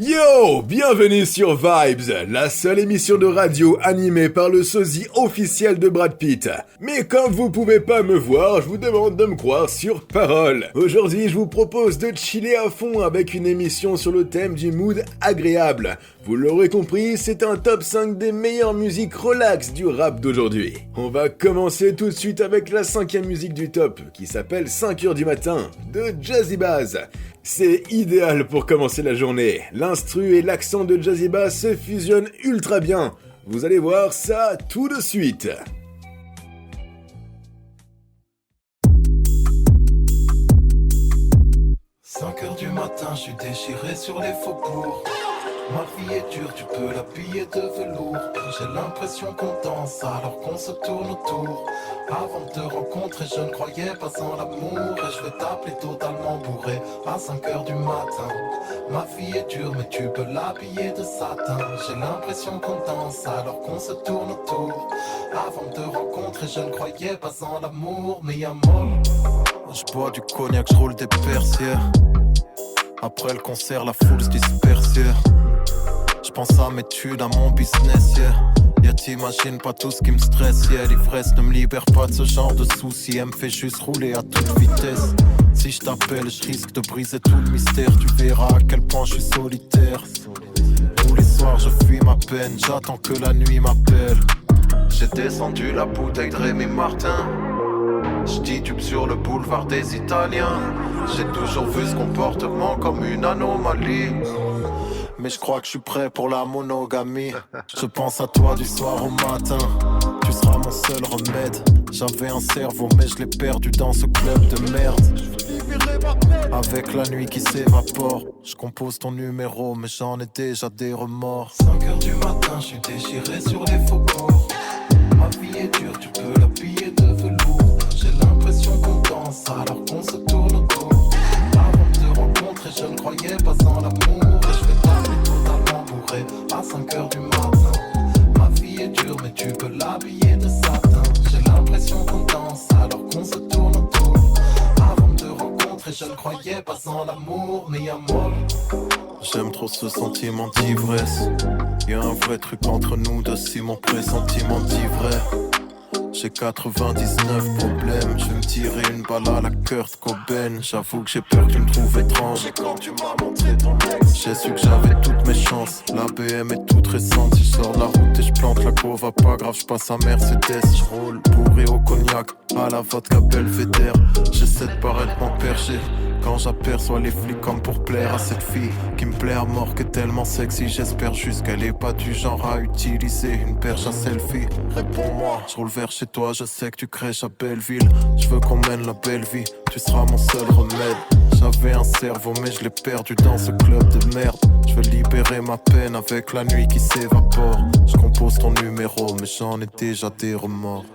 Yo, bienvenue sur Vibes, la seule émission de radio animée par le sosie officiel de Brad Pitt. Mais comme vous pouvez pas me voir, je vous demande de me croire sur parole. Aujourd'hui, je vous propose de chiller à fond avec une émission sur le thème du mood agréable. Vous l'aurez compris, c'est un top 5 des meilleures musiques relax du rap d'aujourd'hui. On va commencer tout de suite avec la 5e musique du top, qui s'appelle 5h du matin, de Jazzy Bass. C'est idéal pour commencer la journée. L'instru et l'accent de Jazzy Bass se fusionnent ultra bien. Vous allez voir ça tout de suite. « 5h du matin, je suis déchiré sur les faubourgs. Ma vie est dure, tu peux l'habiller de velours. J'ai l'impression qu'on danse alors qu'on se tourne autour. Avant de te rencontrer, je ne croyais pas en l'amour. Et je vais t'appeler totalement bourré à 5h du matin. Ma vie est dure, mais tu peux l'habiller de satin. J'ai l'impression qu'on danse alors qu'on se tourne autour. Avant de te rencontrer, je ne croyais pas en l'amour. Mais amour, je bois du cognac, je roule des persières. Après le concert, la foule se disperse, yeah. Je pense à mes thunes, à mon business, yeah. T'imagines pas tout ce qui me stresse, yeah. L'ivresse ne me libère pas de ce genre de soucis. Elle me fait juste rouler à toute vitesse. Si je t'appelle, je risque de briser tout le mystère. Tu verras à quel point je suis solitaire. Tous les soirs je fuis ma peine, j'attends que la nuit m'appelle. J'ai descendu la bouteille de Rémi Martin. J'titube sur le boulevard des Italiens. J'ai toujours vu ce comportement comme une anomalie. Mais je crois que je suis prêt pour la monogamie. Je pense à toi du soir au matin. Tu seras mon seul remède. J'avais un cerveau mais je l'ai perdu dans ce club de merde. Avec la nuit qui s'évapore, je compose ton numéro mais j'en ai déjà des remords. 5h du matin, je suis déchiré sur les faubourgs. Ma vie est dure, tu peux l'habiller de velours. J'ai l'impression qu'on danse alors qu'on se tourne autour. Avant de te rencontrer, je ne croyais pas en l'amour. Et je vais t'appeler totalement bourré à 5h du matin. Ma vie est dure, mais tu peux l'habiller de satin. J'ai l'impression qu'on danse alors qu'on se tourne autour. Avant de te rencontrer, je ne croyais pas en l'amour. Mais amour, j'aime trop ce sentiment d'ivresse. Y'a un vrai truc entre nous deux, si mon pressentiment dit vrai. J'ai 99 problèmes, je vais me tirer une balle à la Kurt Cobain. J'avoue que j'ai peur que tu me trouves étrange. Et quand tu m'as montré ton ex, j'ai su que j'avais toutes mes chances. La BM est toute récente, si je sors de la route et je plante la cova, pas grave, je passe à Mercedes. Je roule bourré au cognac, à la vodka Belvédère. J'essaie de paraître mon perché quand j'aperçois les flics comme pour plaire à cette fille qui me plaît à mort, que tellement sexy. J'espère juste qu'elle est pas du genre à utiliser une perche à selfie. Réponds-moi, je roule vers chez toi, je sais que tu crèches à Belleville. Je veux qu'on mène la belle vie, tu seras mon seul remède. J'avais un cerveau mais je l'ai perdu dans ce club de merde. Je veux libérer ma peine avec la nuit qui s'évapore. Je compose ton numéro mais j'en ai déjà des remords.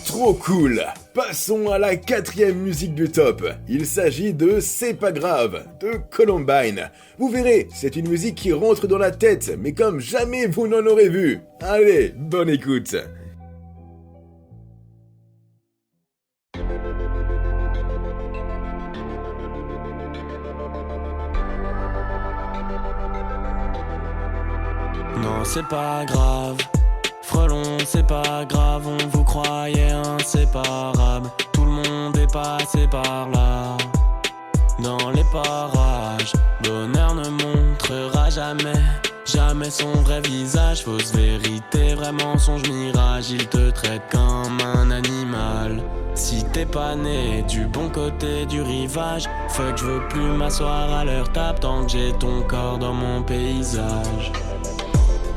Trop cool! Passons à la 4e musique du top. Il s'agit de C'est pas grave, de Columbine. Vous verrez, c'est une musique qui rentre dans la tête, mais comme jamais vous n'en aurez vu. Allez, bonne écoute! Non, c'est pas grave. Frelon, c'est pas grave, on vous croyait inséparables. Tout le monde est passé par là. Dans les parages, bonheur ne montrera jamais jamais son vrai visage. Fausse vérité, vrai mensonge, mirage. Il te traite comme un animal. Si t'es pas né du bon côté du rivage, fuck, je veux plus m'asseoir à leur table tant que j'ai ton corps dans mon paysage.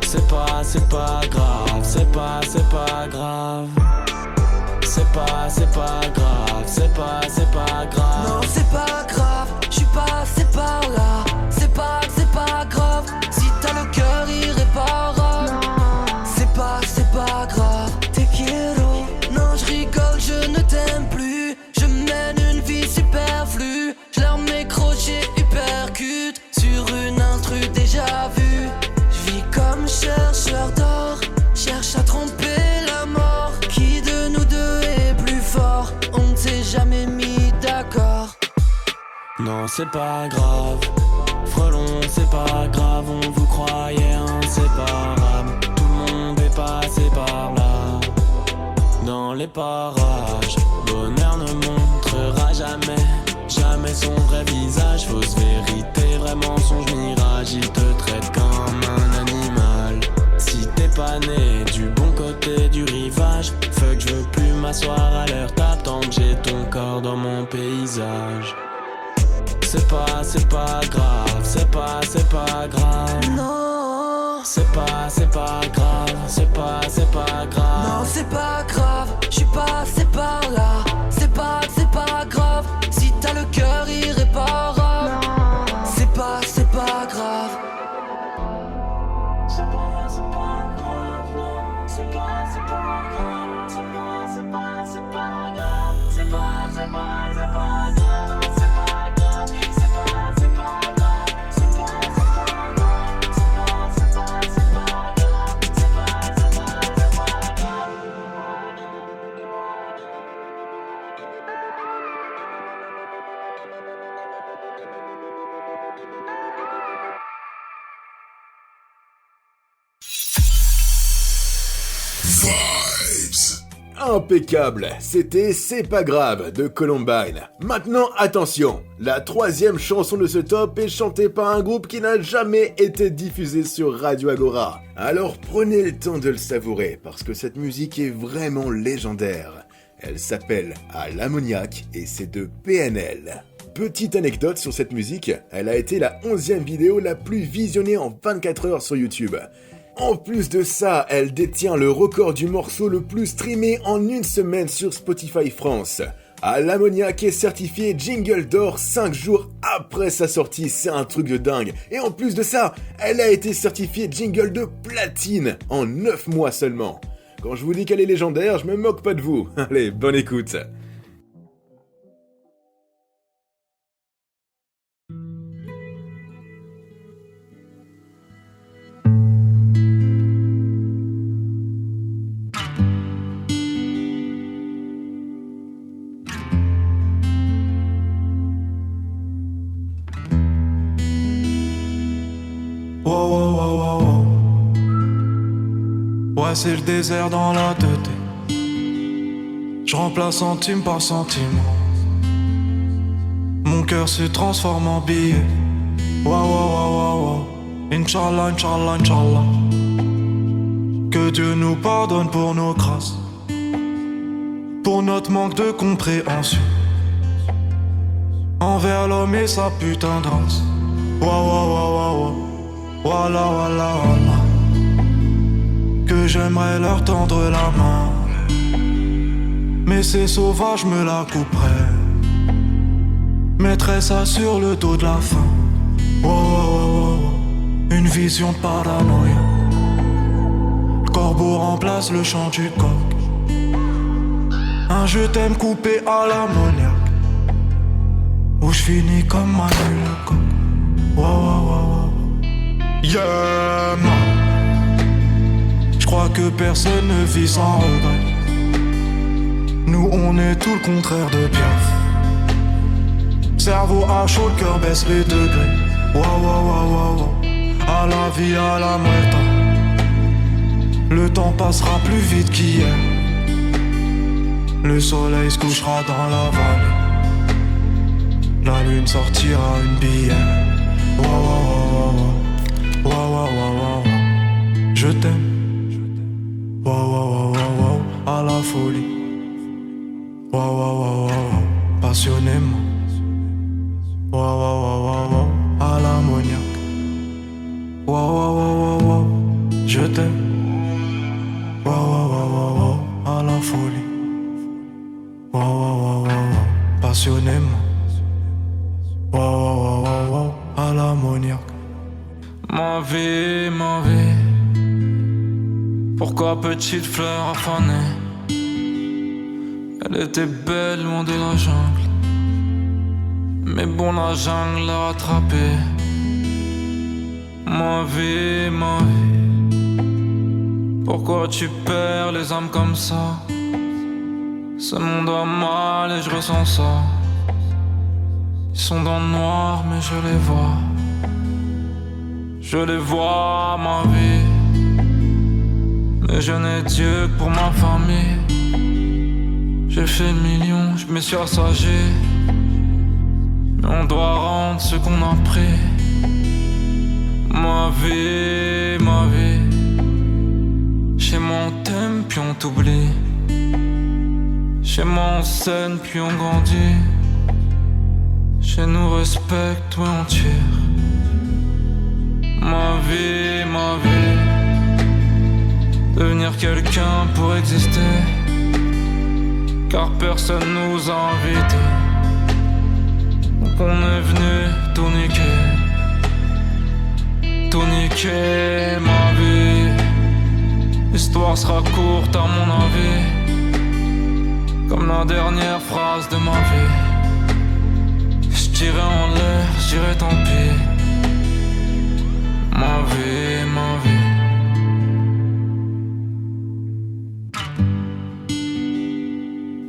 C'est pas grave, c'est pas grave. C'est pas grave, c'est pas grave. Non, c'est pas grave, j'suis passé par là. C'est pas grave, si t'as le cœur irréparable. C'est pas grave, te quiero. Non, j'rigole, je ne t'aime plus. Je mène une vie superflue. J'leur mets crochet hypercute sur une instru déjà vue. J'vis comme chercheur d'or, cherche à tromper la mort. Qui de nous deux est plus fort? On ne s'est jamais mis d'accord. Non, c'est pas grave, frelon, c'est pas grave. On vous croyait inséparable. Tout le monde est passé par là. Dans les parages, bonheur ne montrera jamais son vrai visage. Fausse vérité, vrai mensonge, mirage. Il te traite comme un animal. Si t'es pas né du bon côté du rivage, fuck, je veux plus m'asseoir à leur table tant que j'ai ton corps dans mon paysage. C'est pas grave, c'est pas grave. Non, c'est pas grave, c'est pas grave. non, c'est pas grave, j'suis passé par là. C'est pas grave, si t'as le cœur irréparable. C'est pas grave. C'est pas grave, non. C'est pas grave, c'est pas grave. C'est pas grave, c'est pas grave. C'est pas grave, c'est pas grave. Impeccable, c'était C'est pas grave de Columbine. Maintenant attention, la troisième chanson de ce top est chantée par un groupe qui n'a jamais été diffusé sur Radio Agora. Alors prenez le temps de le savourer parce que cette musique est vraiment légendaire. Elle s'appelle À l'ammoniaque et c'est de PNL. Petite anecdote sur cette musique, elle a été la 11e vidéo la plus visionnée en 24 heures sur YouTube. En plus de ça, elle détient le record du morceau le plus streamé en une semaine sur Spotify France. À l'ammoniaque est certifié jingle d'or 5 jours après sa sortie, c'est un truc de dingue. Et en plus de ça, elle a été certifiée jingle de platine en 9 mois seulement. Quand je vous dis qu'elle est légendaire, je me moque pas de vous. Allez, bonne écoute. Ouais, c'est le désert dans la tête. Je remplace centime par centime. Mon cœur se transforme en billet. Inch'Allah, Inch'Allah, Inch'Allah. Que Dieu nous pardonne pour nos grâces, pour notre manque de compréhension envers l'homme et sa putain de race. Wallah, wallah, wallah. Que j'aimerais leur tendre la main, mais ces sauvages me la couperaient, mettraient ça sur le dos de la faim. Une vision de paranoïa. Le corbeau remplace le chant du coq. Un je t'aime coupé à l'ammoniaque, où je finis comme Manu le coq. Yeah, man. J'crois que personne ne vit sans regret. Nous on est tout le contraire de Piaf. Cerveau à chaud, le cœur baisse les degrés. À la vie, à la muerta. Le temps passera plus vite qu'hier. Le soleil se couchera dans la vallée. La lune sortira une bière. je t'aime. Wow, wow, wow, wow, wow, à la folie. Wow, wow, wow, wow, wow, passionnément. Wow, wow, wow, wow, wow, à l'ammoniaque. Wow, wow, wow, wow, wow, je t'aime. Wow, wow, wow, wow, wow, à la folie. Wow, wow, wow, wow, wow, passionnément. Wow, wow, wow, wow, wow, à l'ammoniaque. Ma vie, pourquoi petite fleur affanée? Elle était belle loin de la jungle, mais bon la jungle l'a rattrapée. Ma vie, pourquoi tu perds les âmes comme ça? Ce monde a mal et je ressens ça. Ils sont dans le noir mais je les vois. Je les vois, ma vie. Mais je n'ai Dieu que pour ma famille. J'ai fait 1 million, je me suis assagé. Mais on doit rendre ce qu'on a pris. Ma vie. Chez moi on t'aime puis on t'oublie. Chez moi on saigne puis on grandit. Chez nous respecte, ouais on tire. Ma vie. Devenir quelqu'un pour exister. Car personne nous a invités. Donc on est venu tout niquer. Tout niquer, ma vie. L'histoire sera courte à mon avis. Comme la dernière phrase de ma vie. Je tirais en l'air, je dirais tant pis. Ma vie.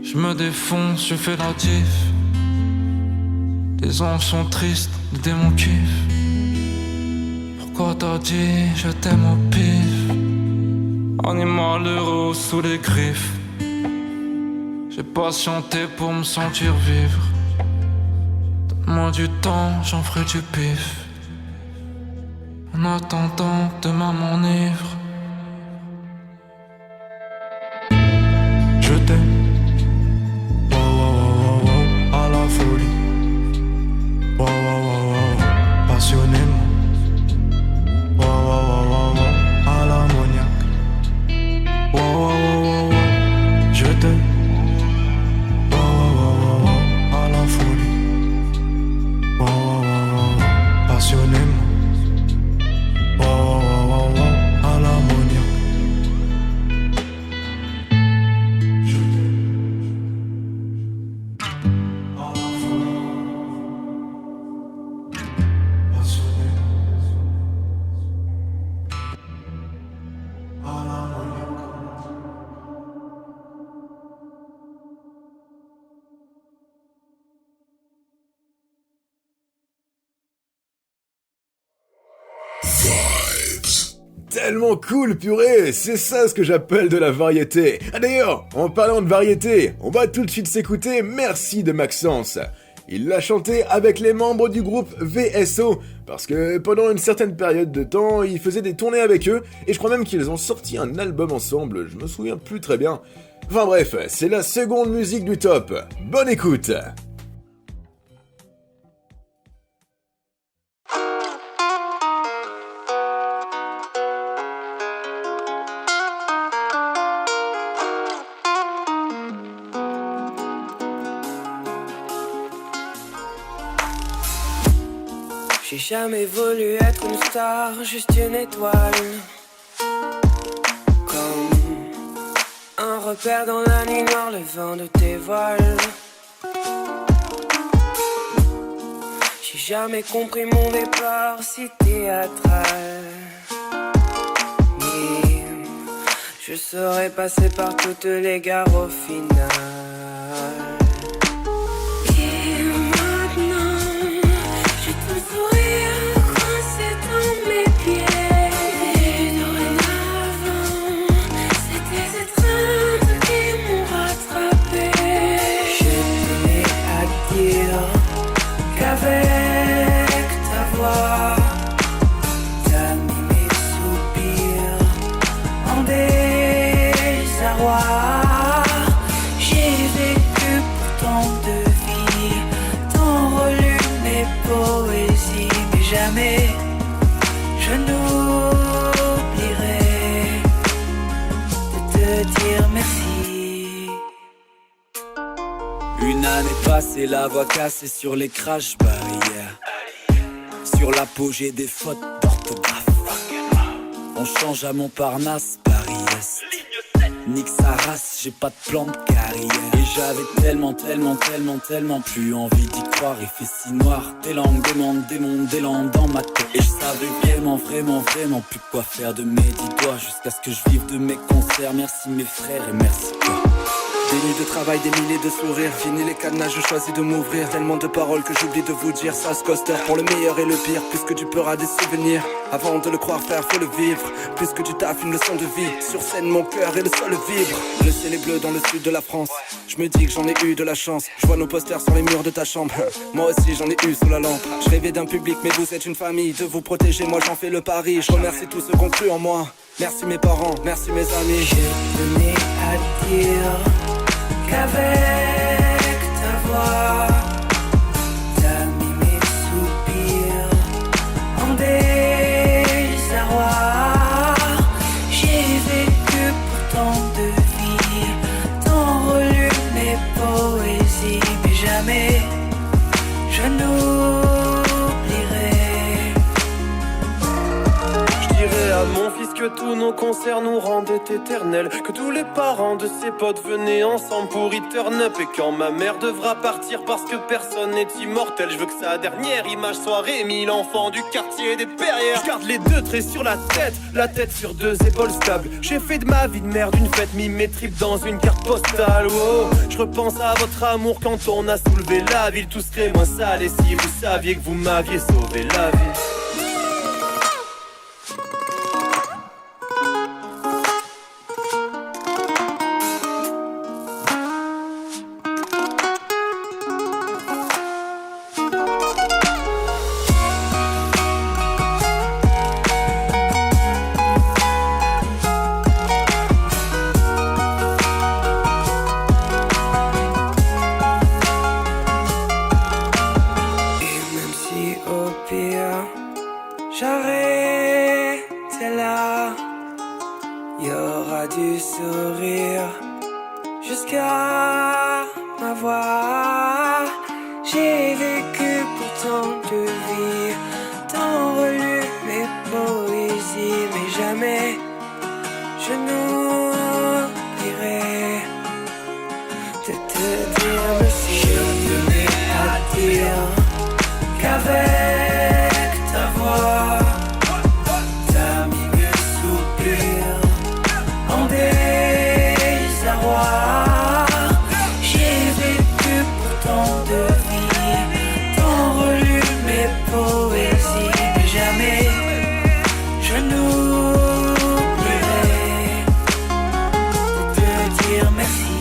Je me défonce, je fais la diff. Les anges sont tristes, les démons kiffent. Pourquoi t'as dit je t'aime au pif? Animal heureux sous les griffes. J'ai patienté pour me sentir vivre. Donne-moi du temps, j'en ferai du pif. En attendant que demain m'enivre. Je t'aime. Wow, wow, wow, wow, wow, à la folie. Wow, wow, wow, wow, passionnément. Wow, wow, wow, wow, wow, à l'ammoniaque. Wow, wow, wow, wow, wow, je t'aime. Wow, wow, wow, wow, wow, à la folie. Wow, wow, wow, wow, passionnément. Wow, wow, wow, wow, à l'ammoniaque. Je t'aime. À la folie. Passionnément. À l'ammoniaque. Tellement cool, purée, c'est ça ce que j'appelle de la variété. Ah d'ailleurs, en parlant de variété, on va tout de suite s'écouter Merci de Maxence. Il l'a chanté avec les membres du groupe VSO, parce que pendant une certaine période de temps, il faisait des tournées avec eux, et je crois même qu'ils ont sorti un album ensemble, je me souviens plus très bien. Enfin bref, c'est la seconde musique du top. Bonne écoute! J'ai jamais voulu être une star, juste une étoile. Comme un repère dans la nuit noire, le vent de tes voiles. J'ai jamais compris mon départ si théâtral. Mais je serais passé par toutes les gares au final. Avec ta voix, t'as mis mes soupirs jamais je n'oublierai de te dire merci. Une année passée, la voix cassée sur les crash barrières. Sur la peau j'ai des fautes d'orthographe. On change à Montparnasse, Paris-Est. Nique sa race, j'ai pas de plan de carrière. Et j'avais tellement plus envie d'y croire. Il fait si noir, des langues, des mondes dans ma tête. Et je savais vraiment plus quoi faire de mes 10 doigts. Jusqu'à ce que je vive de mes concerts. Merci mes frères et merci toi. Des nuits de travail, des milliers de sourires. Fini les cadenas, je choisis de m'ouvrir. Tellement de paroles que j'oublie de vous dire. Sale coaster pour le meilleur et le pire. Plus que du peur à des souvenirs. Avant de le croire frère, faut le vivre. Plus que du taf, une leçon de vie. Sur scène, mon cœur et le sol vibre. Le ciel est bleu dans le sud de la France. Je me dis que j'en ai eu de la chance. Je vois nos posters sur les murs de ta chambre. Moi aussi j'en ai eu sous la lampe. Je rêvais d'un public mais vous êtes une famille. De vous protéger, moi j'en fais le pari. Je remercie tous ceux qui ont cru en moi. Merci mes parents, merci mes amis. Je tenais à dire qu'avec ta voix t'as mis mes soupirs en désarroi. J'ai vécu pour tant de vie, tant relu mes poésies, mais jamais je n'oublierai. Je dirais à mon fils que tous nos concerts nous rendaient éternels. Que tous les parents de ses potes venaient ensemble pour y turn up. Et quand ma mère devra partir parce que personne n'est immortel, je veux que sa dernière image soit Rémi, l'enfant du quartier des Perrières. Je garde les deux traits sur la tête sur deux épaules stables. J'ai fait de ma vie de merde une fête, mis mes tripes dans une carte postale. Oh, je repense à votre amour quand on a soulevé la ville. Tout serait moins sale et si vous saviez que vous m'aviez sauvé la vie. J'arrêtais là, y aura du sourire jusqu'à ma voix. J'ai vécu pour tant de vie, tant relu mes poésies, mais jamais je n'oublierai de te dire merci. Je tenais à dire qu'avec ta voix t'as mis mes soupirs en désarroi. J'ai vécu pour tant de vie, tant relu mes poésies, mais jamais je n'oublierai de te dire merci.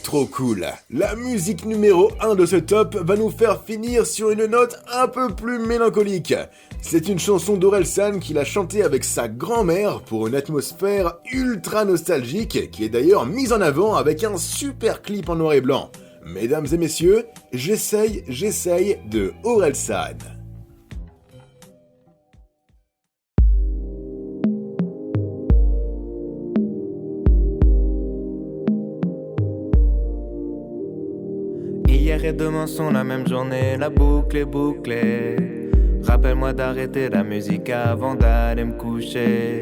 Trop cool. La musique numéro 1 de ce top va nous faire finir sur une note un peu plus mélancolique. C'est une chanson d'Orelsan qu'il a chantée avec sa grand-mère pour une atmosphère ultra nostalgique qui est d'ailleurs mise en avant avec un super clip en noir et blanc. Mesdames et messieurs, j'essaye de Orelsan. Hier et demain sont la même journée, la boucle est bouclée. Rappelle-moi d'arrêter la musique avant d'aller me coucher.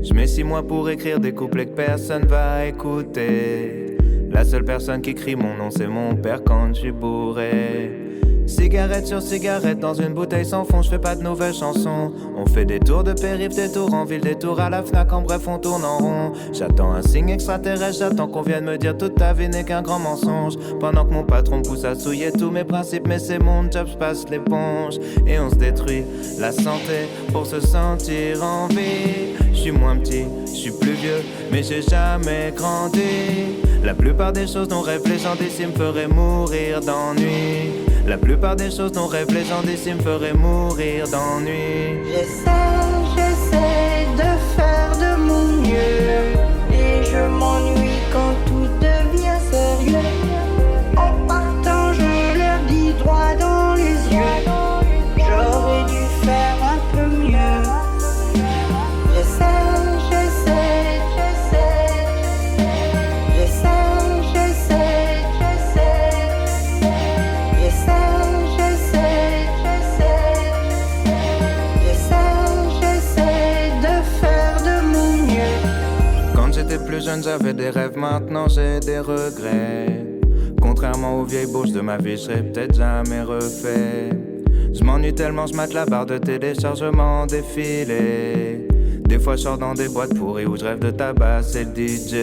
Je mets 6 mois pour écrire des couplets que personne va écouter. La seule personne qui crie mon nom c'est mon père quand je suis bourré. Cigarette sur cigarette dans une bouteille sans fond, je fais pas de nouvelles chansons. On fait des tours de périph', des tours en ville, des tours à la Fnac, en bref on tourne en rond. J'attends un signe extraterrestre, j'attends qu'on vienne me dire toute ta vie n'est qu'un grand mensonge. Pendant que mon patron pousse à souiller tous mes principes, mais c'est mon job, je passe l'éponge. Et on se détruit la santé pour se sentir en vie. Je suis moins petit, je suis plus vieux, mais j'ai jamais grandi. La plupart des choses dont rêvent les gens d'ici me feraient mourir d'ennui. La plupart des choses dont rêvent les gens d'ici me feraient mourir d'ennui. J'essaie de faire de mon mieux, et je m'ennuie quand tout devient sérieux. En partant plus jeune j'avais des rêves, maintenant j'ai des regrets. Contrairement aux vieilles bouches de ma vie, je serais peut-être jamais refait. Je m'ennuie tellement, je mate la barre de téléchargement défilé. Des fois je sors dans des boîtes pourries où je rêve de tabac, c'est le DJ.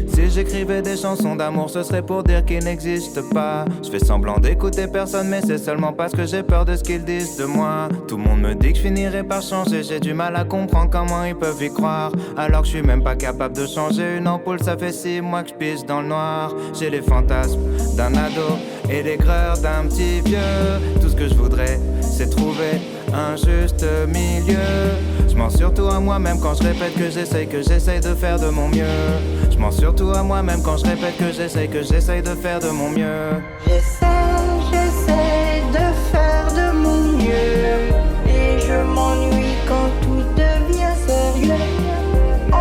Si j'écrivais des chansons d'amour, ce serait pour dire qu'ils n'existent pas. Je fais semblant d'écouter personne, mais c'est seulement parce que j'ai peur de ce qu'ils disent de moi. Tout le monde me dit que je finirai par changer, j'ai du mal à comprendre comment ils peuvent y croire. Alors que je suis même pas capable de changer une ampoule, ça fait 6 mois que je pige dans le noir. J'ai les fantasmes d'un ado et l'aigreur d'un petit vieux. Tout ce que je voudrais, c'est trouver un juste milieu. Je mens surtout à moi-même quand je répète que j'essaye de faire de mon mieux. Je mens surtout à moi-même quand je répète que j'essaye de faire de mon mieux. J'essaie de faire de mon mieux. Et je m'ennuie quand tout devient sérieux.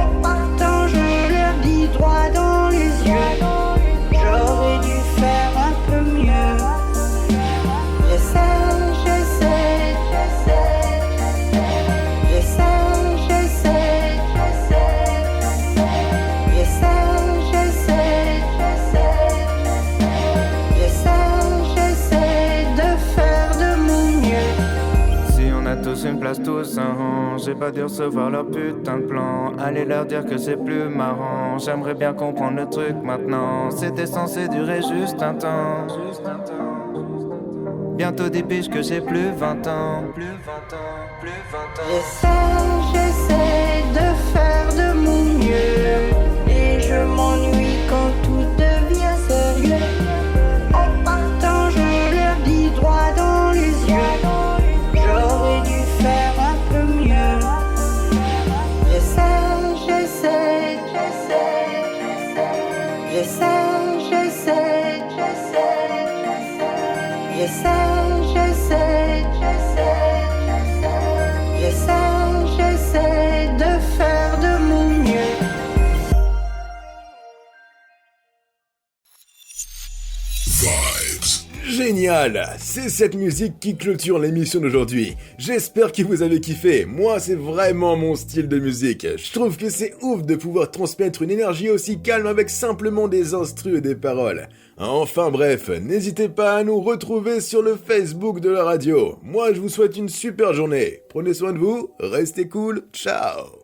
En partant, je leur dis droit dans les yeux. J'aurais dû faire un peu mieux. Tous une place, tous un rang. J'ai pas dû recevoir leur putain de plan. Allez leur dire que c'est plus marrant. J'aimerais bien comprendre le truc maintenant. C'était censé durer juste un temps. Bientôt 10 piges que j'ai plus 20 ans. J'essaie de faire de mon mieux. Et je m'ennuie quand tout devient sérieux. En partant, je leur dis droit dans les yeux. J'aurais dû faire un peu mieux. J'essaie de faire de mon mieux. Génial! C'est cette musique qui clôture l'émission d'aujourd'hui. J'espère que vous avez kiffé. Moi, c'est vraiment mon style de musique. Je trouve que c'est ouf de pouvoir transmettre une énergie aussi calme avec simplement des instrus et des paroles. Enfin bref, n'hésitez pas à nous retrouver sur le Facebook de la radio. Moi, je vous souhaite une super journée. Prenez soin de vous, restez cool, ciao!